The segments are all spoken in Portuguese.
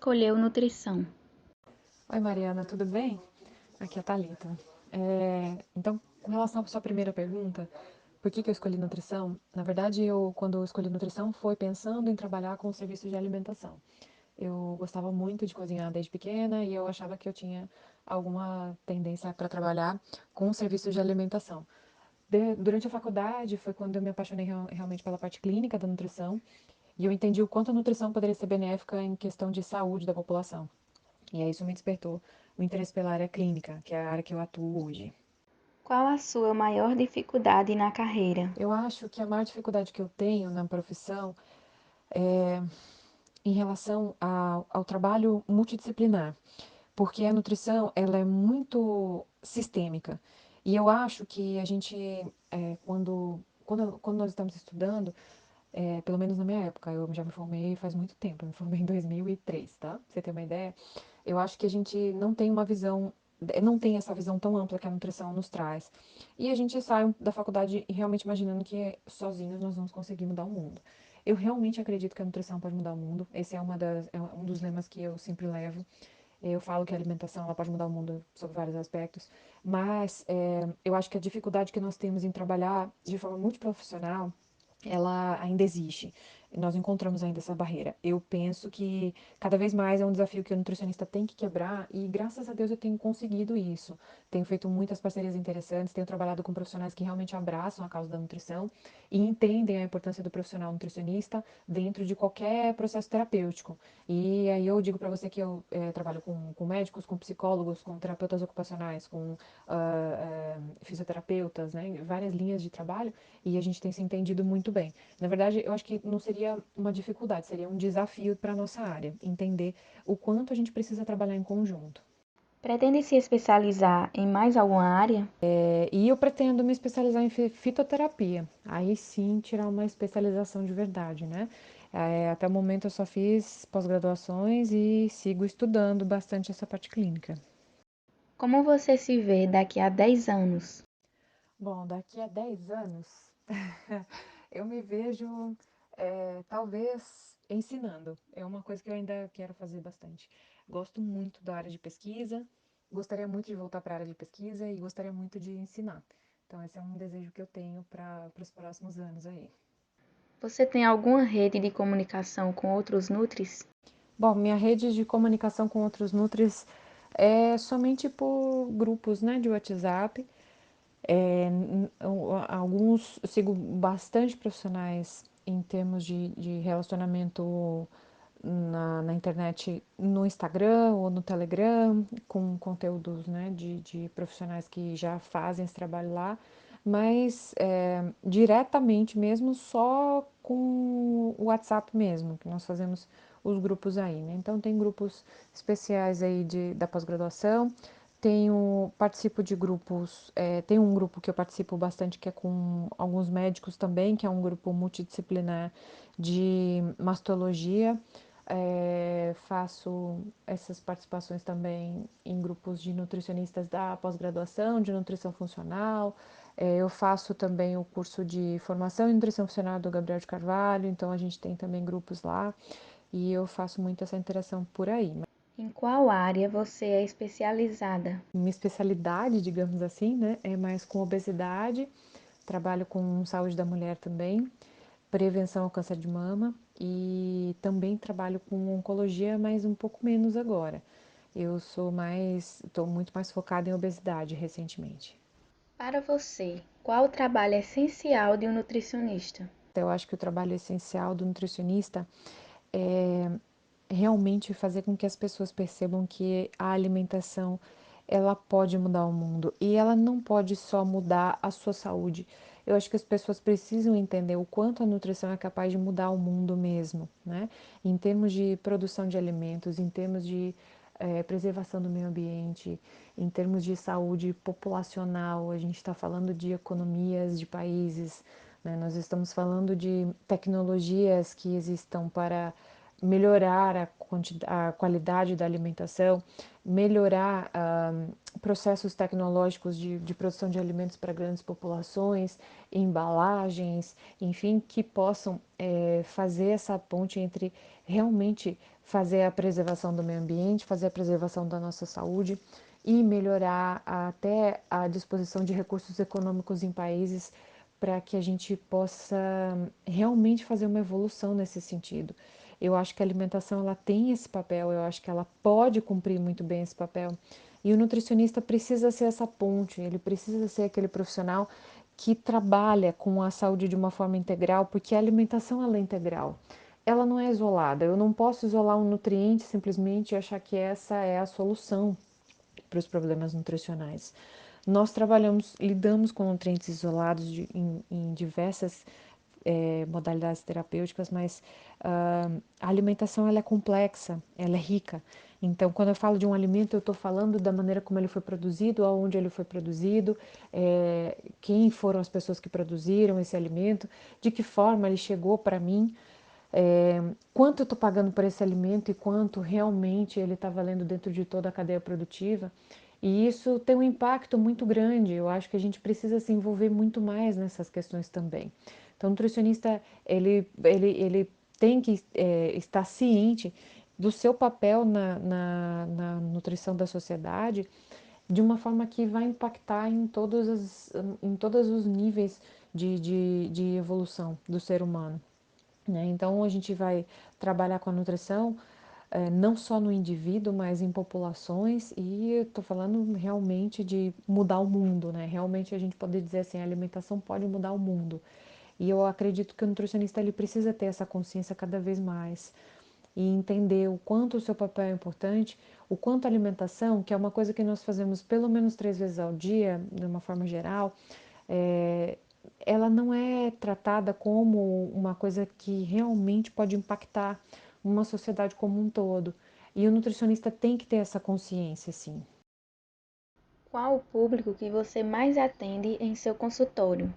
escolheu nutrição? Oi, Mariana, tudo bem? Aqui é a Thalita. Então, com relação à sua primeira pergunta, por que que eu escolhi nutrição? Na verdade, quando eu escolhi nutrição, foi pensando em trabalhar com serviços de alimentação. Eu gostava muito de cozinhar desde pequena e eu achava que eu tinha alguma tendência para trabalhar com serviços de alimentação. Durante a faculdade, foi quando eu me apaixonei realmente pela parte clínica da nutrição e eu entendi o quanto a nutrição poderia ser benéfica em questão de saúde da população. E aí isso me despertou o interesse pela área clínica, que é a área que eu atuo hoje. Qual a sua maior dificuldade na carreira? Eu acho que a maior dificuldade que eu tenho na profissão é em relação ao trabalho multidisciplinar, porque a nutrição ela é muito sistêmica. E eu acho que a gente, quando nós estamos estudando, pelo menos na minha época, eu já me formei faz muito tempo, eu me formei em 2003, tá? Pra você ter uma ideia, eu acho que a gente não tem uma visão, não tem essa visão tão ampla que a nutrição nos traz. E a gente sai da faculdade realmente imaginando que sozinhos nós vamos conseguir mudar o mundo. Eu realmente acredito que a nutrição pode mudar o mundo. Esse é um dos lemas que eu sempre levo. Eu falo que a alimentação ela pode mudar o mundo sob vários aspectos, mas eu acho que a dificuldade que nós temos em trabalhar de forma multiprofissional ela ainda existe. Nós encontramos ainda essa barreira. Eu penso que cada vez mais é um desafio que o nutricionista tem que quebrar e graças a Deus eu tenho conseguido isso. Tenho feito muitas parcerias interessantes, tenho trabalhado com profissionais que realmente abraçam a causa da nutrição e entendem a importância do profissional nutricionista dentro de qualquer processo terapêutico. E aí eu digo para você que eu trabalho com médicos, com psicólogos, com terapeutas ocupacionais, com fisioterapeutas, né, várias linhas de trabalho e a gente tem se entendido muito bem. Na verdade, eu acho que não seria uma dificuldade, seria um desafio para a nossa área, entender o quanto a gente precisa trabalhar em conjunto. Pretende se especializar em mais alguma área? E eu pretendo me especializar em fitoterapia, aí sim tirar uma especialização de verdade, né? Até o momento eu só fiz pós-graduações e sigo estudando bastante essa parte clínica. Como você se vê daqui a 10 anos? Bom, daqui a 10 anos, eu me vejo talvez ensinando. É uma coisa que eu ainda quero fazer bastante. Gosto muito da área de pesquisa, gostaria muito de voltar para a área de pesquisa e gostaria muito de ensinar. Então, esse é um desejo que eu tenho para os próximos anos aí. Você tem alguma rede de comunicação com outros nutris? Bom, minha rede de comunicação com outros nutris é somente por grupos, né, de WhatsApp. Alguns, eu sigo bastante profissionais em termos de relacionamento na internet, no Instagram ou no Telegram, com conteúdos né, de profissionais que já fazem esse trabalho lá, mas diretamente mesmo só com o WhatsApp mesmo, que nós fazemos os grupos aí, né? Então tem grupos especiais aí da pós-graduação, participo de grupos, tem um grupo que eu participo bastante que é com alguns médicos também, que é um grupo multidisciplinar de mastologia. Faço essas participações também em grupos de nutricionistas da pós-graduação, de nutrição funcional. Eu faço também o curso de formação em nutrição funcional do Gabriel de Carvalho, então a gente tem também grupos lá e eu faço muito essa interação por aí. Em qual área você é especializada? Minha especialidade, digamos assim, né, é mais com obesidade, trabalho com saúde da mulher também, prevenção ao câncer de mama e também trabalho com oncologia, mas um pouco menos agora. Estou muito mais focada em obesidade recentemente. Para você, qual o trabalho essencial de um nutricionista? Eu acho que o trabalho essencial do nutricionista é realmente fazer com que as pessoas percebam que a alimentação ela pode mudar o mundo e ela não pode só mudar a sua saúde. Eu acho que as pessoas precisam entender o quanto a nutrição é capaz de mudar o mundo mesmo, né? Em termos de produção de alimentos, em termos de preservação do meio ambiente, em termos de saúde populacional, a gente está falando de economias de países, né? Nós estamos falando de tecnologias que existam para melhorar a qualidade da alimentação, melhorar processos tecnológicos de produção de alimentos para grandes populações, embalagens, enfim, que possam fazer essa ponte entre realmente fazer a preservação do meio ambiente, fazer a preservação da nossa saúde e melhorar até a disposição de recursos econômicos em países para que a gente possa realmente fazer uma evolução nesse sentido. Eu acho que a alimentação ela tem esse papel, eu acho que ela pode cumprir muito bem esse papel. E o nutricionista precisa ser essa ponte, ele precisa ser aquele profissional que trabalha com a saúde de uma forma integral, porque a alimentação ela é integral. Ela não é isolada. Eu não posso isolar um nutriente simplesmente e achar que essa é a solução para os problemas nutricionais. Nós lidamos com nutrientes isolados em diversas modalidades terapêuticas, mas a alimentação ela é complexa, ela é rica. Então, quando eu falo de um alimento, eu estou falando da maneira como ele foi produzido, aonde ele foi produzido, quem foram as pessoas que produziram esse alimento, de que forma ele chegou para mim, quanto eu estou pagando por esse alimento e quanto realmente ele está valendo dentro de toda a cadeia produtiva. E isso tem um impacto muito grande. Eu acho que a gente precisa se envolver muito mais nessas questões também. Então, o nutricionista, ele tem que estar ciente do seu papel na nutrição da sociedade de uma forma que vai impactar em todos os níveis de evolução do ser humano, né? Então, a gente vai trabalhar com a nutrição não só no indivíduo, mas em populações, e eu estou falando realmente de mudar o mundo, né? Realmente a gente pode dizer assim, a alimentação pode mudar o mundo. E eu acredito que o nutricionista ele precisa ter essa consciência cada vez mais e entender o quanto o seu papel é importante, o quanto a alimentação, que é uma coisa que nós fazemos pelo menos 3 vezes ao dia, de uma forma geral, é, ela não é tratada como uma coisa que realmente pode impactar uma sociedade como um todo. E o nutricionista tem que ter essa consciência, sim. Qual o público que você mais atende em seu consultório?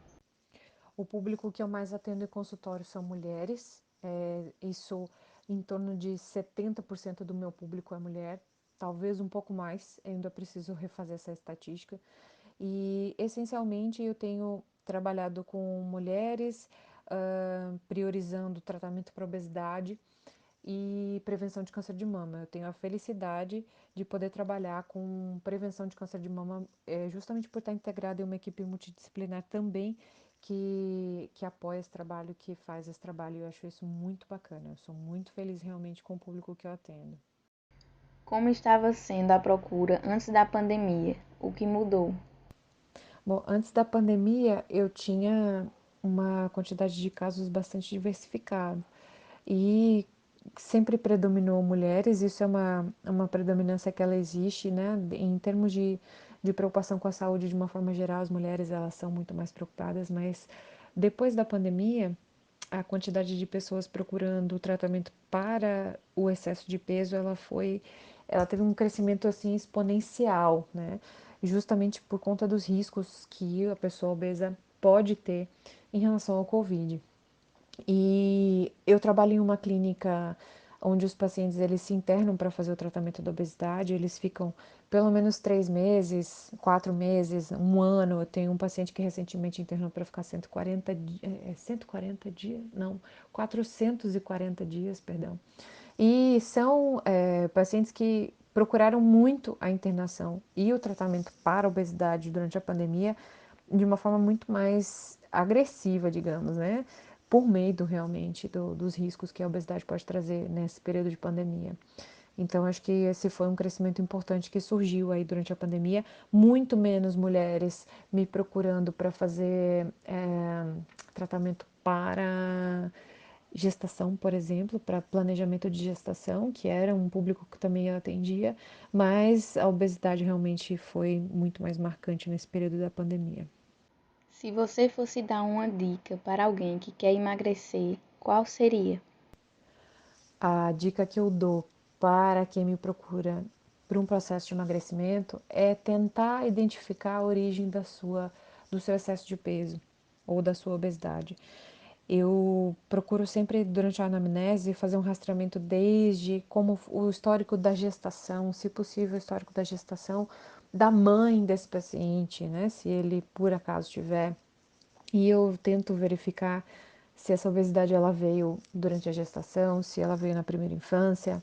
O público que eu mais atendo em consultório são mulheres, isso em torno de 70% do meu público é mulher, talvez um pouco mais, ainda preciso refazer essa estatística. E essencialmente eu tenho trabalhado com mulheres, priorizando tratamento para obesidade e prevenção de câncer de mama. Eu tenho a felicidade de poder trabalhar com prevenção de câncer de mama, justamente por estar integrada em uma equipe multidisciplinar também que apoia esse trabalho, que faz esse trabalho. Eu acho isso muito bacana. Eu sou muito feliz realmente com o público que eu atendo. Como estava sendo a procura antes da pandemia? O que mudou? Bom, antes da pandemia eu tinha uma quantidade de casos bastante diversificado e sempre predominou mulheres, isso é uma predominância que ela existe, né? Em termos de preocupação com a saúde de uma forma geral, as mulheres elas são muito mais preocupadas, mas depois da pandemia, a quantidade de pessoas procurando tratamento para o excesso de peso, ela teve um crescimento assim exponencial, né? Justamente por conta dos riscos que a pessoa obesa pode ter em relação ao Covid. E eu trabalho em uma clínica onde os pacientes eles se internam para fazer o tratamento da obesidade, eles ficam pelo menos 3 meses, 4 meses, um ano. Eu tenho um paciente que recentemente internou para ficar 140 dias, não, 440 dias, perdão. E são pacientes que procuraram muito a internação e o tratamento para a obesidade durante a pandemia de uma forma muito mais agressiva, digamos, né? Por medo realmente dos riscos que a obesidade pode trazer nesse período de pandemia. Então, acho que esse foi um crescimento importante que surgiu aí durante a pandemia. Muito menos mulheres me procurando para fazer tratamento para gestação, por exemplo, para planejamento de gestação, que era um público que também eu atendia, mas a obesidade realmente foi muito mais marcante nesse período da pandemia. Se você fosse dar uma dica para alguém que quer emagrecer, qual seria? A dica que eu dou para quem me procura para um processo de emagrecimento é tentar identificar a origem do seu excesso de peso ou da sua obesidade. Eu procuro sempre, durante a anamnese, fazer um rastreamento desde como o histórico da gestação, se possível, o histórico da gestação da mãe desse paciente, né? Se ele por acaso tiver. E eu tento verificar se essa obesidade ela veio durante a gestação, se ela veio na primeira infância,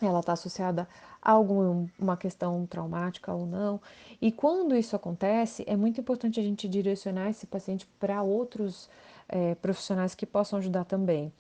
ela está associada a alguma questão traumática ou não. E quando isso acontece, é muito importante a gente direcionar esse paciente para outros profissionais que possam ajudar também.